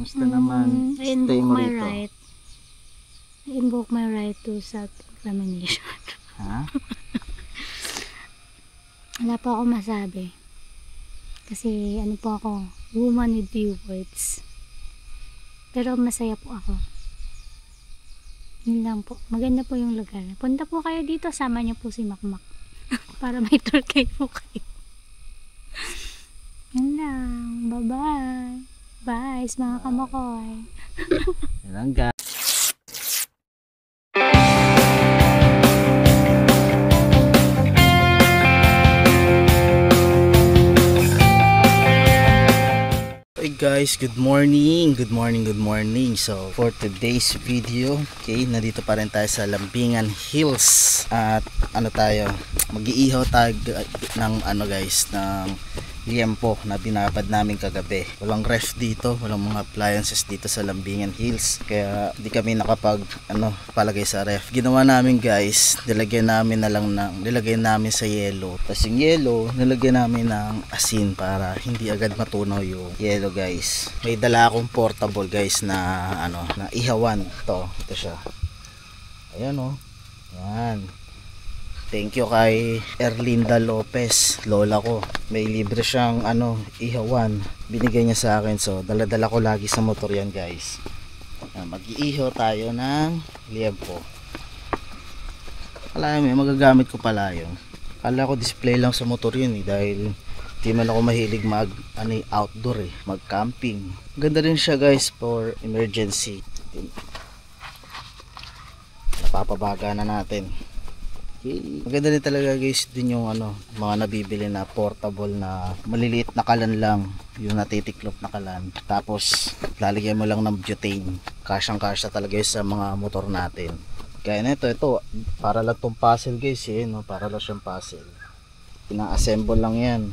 Kumusta naman I stay invoke mo my rito? right. I invoke my right to self-examination. Ha? Wala po ako masabi. Kasi ano po ako, woman with few words. Pero masaya po ako. Yun lang po. Maganda po yung lugar. Punta po kayo dito, sama niyo po si Makmak. Para may tour kayo po kayo. Yun lang. Bye-bye. Bye, mga kamakoy. Yan lang guys. Hey guys, good morning. Good morning, good morning. So, for today's video, okay, nandito pa rin tayo sa Lambingan Hills. At ano tayo, mag-iihaw tayo ng ano guys, ng liempo na binabad namin kagabi. Walang ref dito, walang mga appliances dito sa Lambingan Hills. Kaya di kami nakapag palagay sa ref. Ginawa namin guys, nilagay namin sa yelo. Tapos yung yelo, nilagyan namin ng asin para hindi agad matunaw yung yelo guys. May dala akong portable guys na na ihawan. Ito siya. Ayan oh. Yan. Thank you kay Erlinda Lopez, lola ko. May libre siyang ihawan. Binigay niya sa akin. So, dala-dala ko lagi sa motor yan, guys. Mag-iihaw tayo ng liempo. Alam mo, magagamit ko pala yun. Kala ko display lang sa motor yun dahil di man ako mahilig outdoor mag-camping. Ganda rin siya, guys, for emergency. Napapabaga na natin. Okay. Maganda rin talaga guys din yung mga nabibili na portable na maliliit na kalan lang, yung natitiklop na kalan, tapos lalagyan mo lang ng butane. Kasyang kasya talaga yun sa mga motor natin. Kaya na ito para lang tong puzzle guys para lang siyang puzzle. Ina-assemble lang yan,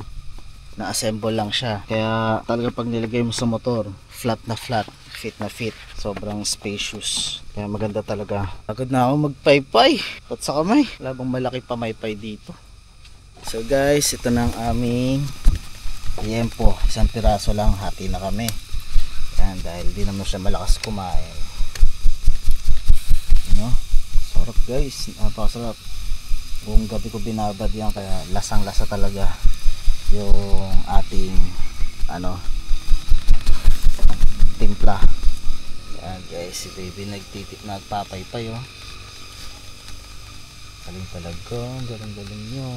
na-assemble lang siya. Kaya talaga pag nilagay mo sa motor, flat na flat, fit na fit, sobrang spacious. Kaya maganda talaga. Agad na ako magpaypay at sa kamay, labang malaki pa maypay dito. So guys, ito na ang aming liempo. Isang piraso lang, hati na kami. Yan, dahil di naman siya malakas kumain. Sarap guys, napakasarap. Buong gabi ko binabad yan, kaya lasang lasa talaga yung ating timpla. Yan guys, si baby nagpapaypay galing talaga, galing nyo.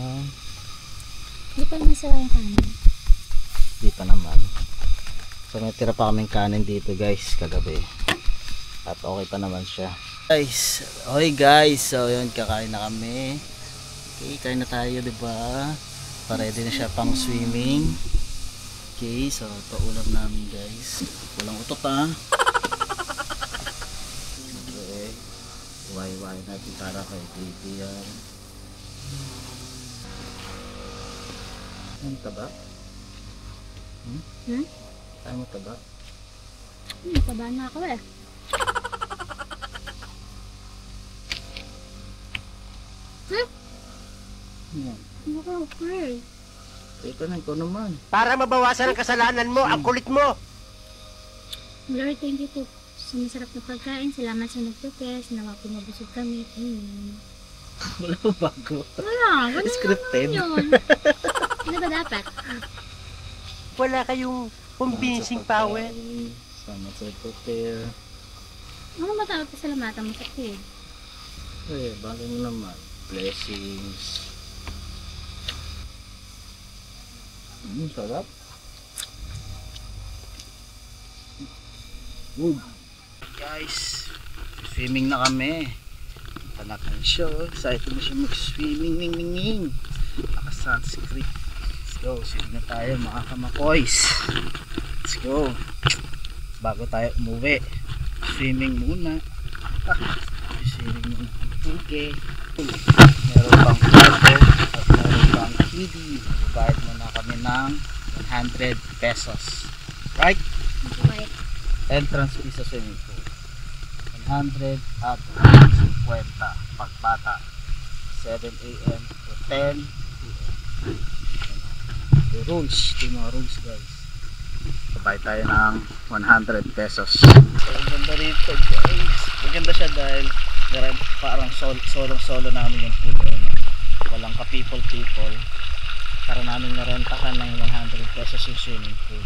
Hindi pa masara yung kanin. Di pa naman. So may tira pa kaming kanin dito guys kagabi, at okay pa naman siya guys. Okay guys, so yun, kakain na kami. Okay, kain na tayo, diba? Ready na siya pang swimming. Okay, so ito ulam namin guys. Walang utot Okay. Why natin para kay baby yan. Ang taba? Tayo mo taba? Taba na ako Okay. Ito na, ikaw naman. Para mabawasan ang kasalanan mo, ang kulit mo. Lord, thank you po sa masarap na pagkain. Salamat sa nag-prepare. Nawa po mabusog kami. Wala pa bago. Wala, ganun Scripted. yun. Ano ba dapat? Wala kayong convincing power. Salamat sa prepare. Ano matawag pa salamatan mo sa kid? Bagay mo naman. Blessings. Sarap. Guys, swimming na kami. Tanakan siya. Excited na siya mag-swimming. Naka-sunscreen. Let's go. Swimming na tayo mga kamakoys. Let's go. Bago tayo umuwi, swimming muna. Swimming muna. Okay. Meron pang cargo at meron pang kiddie. Bayad muna kami ng 100 pesos. Right? Right. Entrance fee sa swimming pool. 100 at 50 pagbata. 7 AM to 10 PM. The rules. Ito yung mga rules guys. Bayad tayo ng 100 pesos. So, ang ganda rito guys. Maganda siya dahil parang solo namin yung pool. Walang ka people. Para namin narentahan ng 100 pesos yung swimming pool.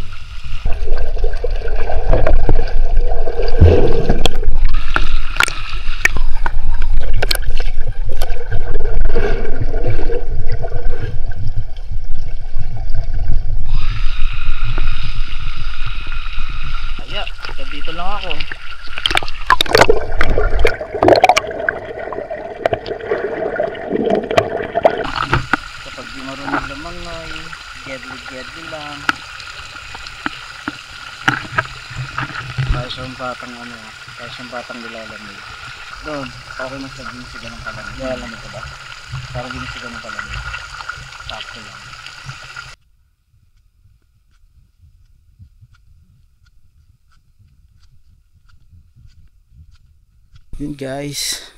Dito lang ako. Kapag di marunong lumangoy, gedli lang. Kaya siyang batang nilalamig. Doon, parang nagsabihin siya ng kalamig. Nilalamig ka ba? Parang ginisiga ng kalamig. Sakto lang. Yun guys,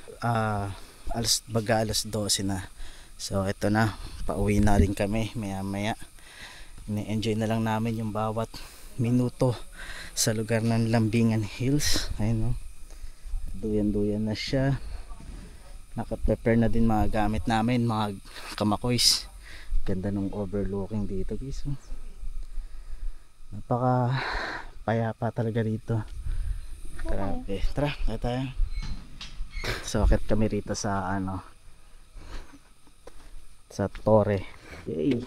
alas 12 na. So ito na, pauwi na rin kami maya maya. Ini-enjoy na lang namin yung bawat minuto sa lugar ng Lambingan Hills. Ayun, no? Duyan na siya. Naka-prepare na din mga gamit namin, mga kamakoys. Ganda nung overlooking dito guys. Napaka payapa talaga dito. Grabe. Tara, tayo. So akit kami rito sa sa Torre. Yay.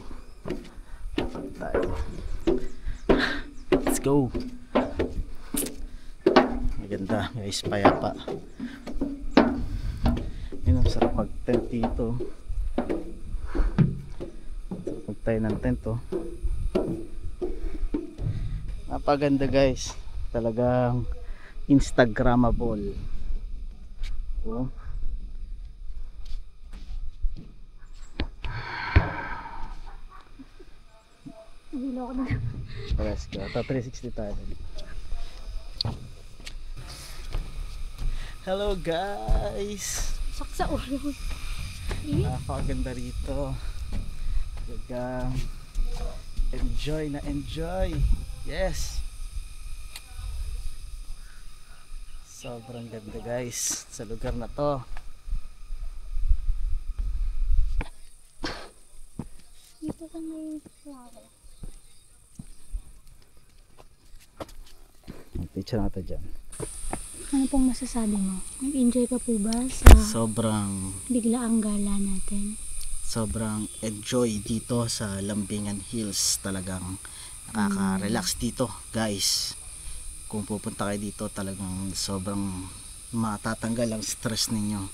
Let's go. Maganda guys, payapa. Yun ang sarap mag tent dito. Pag tayo ng tent napaganda guys, talagang instagramable. Oh. Let's go. 360 tayo. Hello guys. Saksa ulo. Napakaganda rito. Talagang enjoy na enjoy. Yes. Sobrang ganda guys sa lugar na to. Dito ka may flower. Picture natin dyan. Ano pong masasabi mo? Nag-enjoy ka po ba sa Sobrang biglaang gala natin? Sobrang enjoy dito sa Lambingan Hills. Talagang nakaka-relax dito guys. Kung pupunta kayo dito, talagang sobrang matatanggal ang stress ninyo.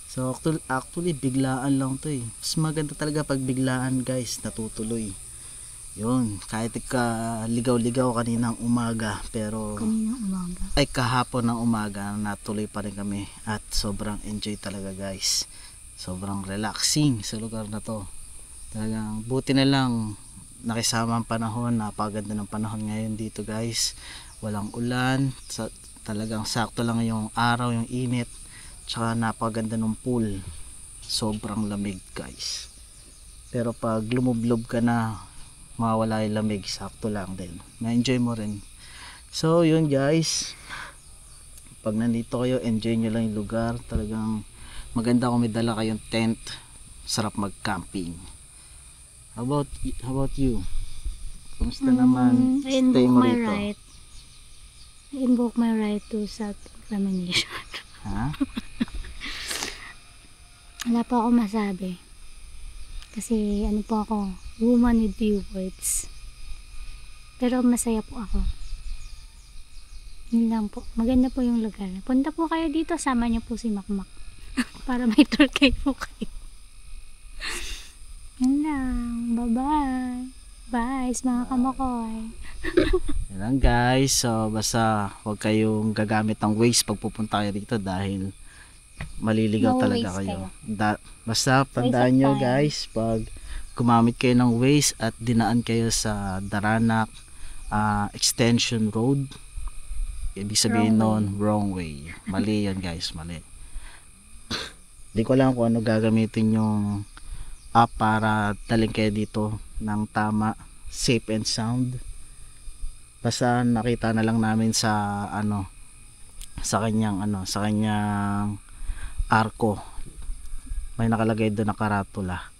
So actually biglaan lang to Mas maganda talaga pag biglaan guys, natutuloy. Yun, kahit ka ligaw-ligaw kaninang umaga, pero kahapon ng umaga, natuloy pa rin kami at sobrang enjoy talaga guys. Sobrang relaxing sa lugar na to. Talagang buti na lang nakisama ang panahon. Napaganda ng panahon ngayon dito guys. Walang ulan, talagang sakto lang yung araw, yung init, tsaka napaganda ng pool. Sobrang lamig guys, pero pag lumublob ka na, mawala yung lamig, sakto lang din, na-enjoy mo rin. So yun guys, pag nandito kayo, enjoy nyo lang yung lugar. Talagang maganda kung may dala kayong tent, sarap mag camping. How about you? Kumusta naman stay mo rito? I invoke my right to self-examination. Ha? Wala po ako masabi. Kasi ano po ako, woman with few words. Pero masaya po ako. Yun lang po. Maganda po yung lugar. Punta po kayo dito, sama niyo po si Makmak. Para may tour kayo po kayo. Yun lang. Bye-bye. Bye, mga kamakoy. Yan lang guys. So basta huwag kayong gagamit ng Waze pag pupunta kayo dito dahil maliligaw talaga kayo. Basta tandaan nyo guys, pag gumamit kayo ng Waze at dinaan kayo sa Daranak Extension Road, ibig sabihin nun wrong way. Mali yan guys, mali. Hindi ko alam kung ano gagamitin yung app para daling kayo dito ng tama, safe and sound. Basta nakita na lang namin sa sa kanyang arko. May nakalagay doon na karatula.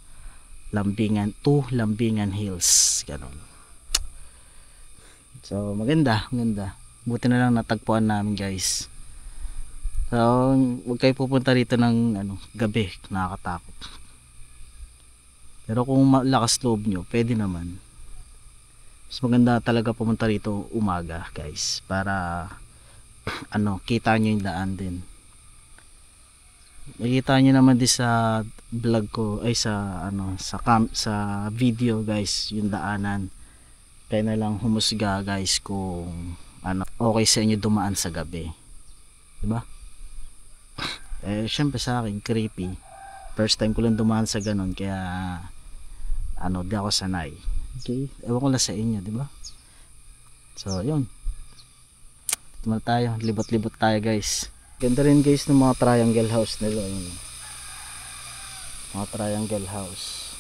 Lambingan to Lambingan Hills. Ganun. So maganda. Buti na lang natagpuan namin, guys. So huwag kayo pupunta rito ng gabi, nakakatakot. Pero kung malakas loob nyo, pwede naman. Mas maganda talaga pumunta rito umaga, guys, para kita nyo yung daan din. Makita nyo naman din sa vlog ko, ay sa video, guys, yung daanan. Kaya na lang humusga, guys, kung okay sa inyo dumaan sa gabi, diba? Syempre sa akin creepy, first time ko lang dumaan sa ganun, kaya di ako sanay. Okay, ewan ko lang sa inyo, diba? So yun, tumal tayo, libot-libot tayo, guys. Ganda rin, guys, ng mga triangle house nila, yun. Mga triangle house,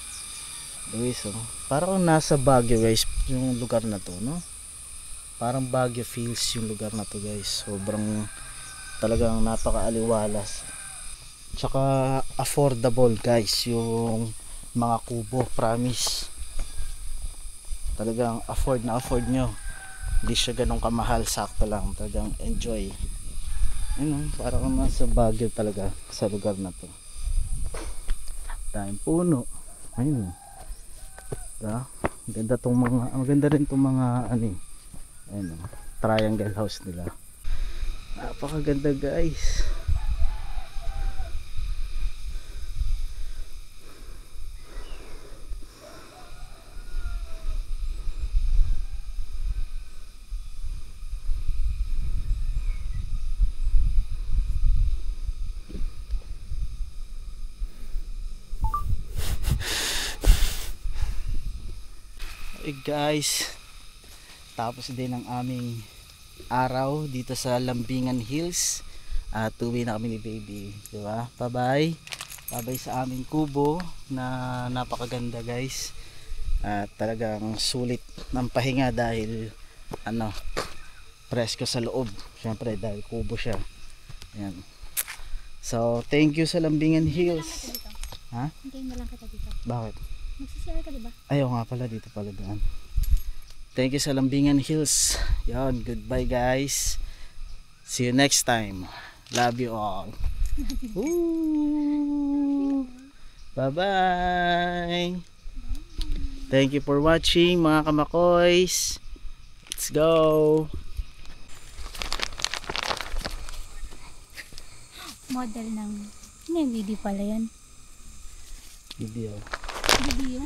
guys. Parang nasa Baguio, guys, yung lugar na to, no? Parang Baguio feels yung lugar na to, guys. Sobrang talagang napakaaliwalas, tsaka affordable, guys, yung mga kubo, promise. Talagang afford nyo, hindi siya ganun kamahal, sakto lang, talagang enjoy. Parang nasa Baguio talaga sa lugar na to. Daming puno, ayun. Maganda rin tong mga triangle house nila. Napakaganda, guys. Guys, tapos din ang aming araw dito sa Lambingan Hills, at uwi na kami ni baby, diba? Bye bye sa aming kubo na napakaganda, guys, at talagang sulit ng pahinga dahil presko sa loob, syempre dahil kubo siya. Ayan. So thank you sa Lambingan Hills. Ha? Hintayin mo lang kita dito. Bakit? Magsisira ka, diba? Ayaw nga pala, dito pala daan. Thank you sa Lambingan Hills. Yan, goodbye, guys. See you next time. Love you all. Bye bye. Thank you for watching, mga kamakoys. Let's go. Model ng video pala yan. Video. Video.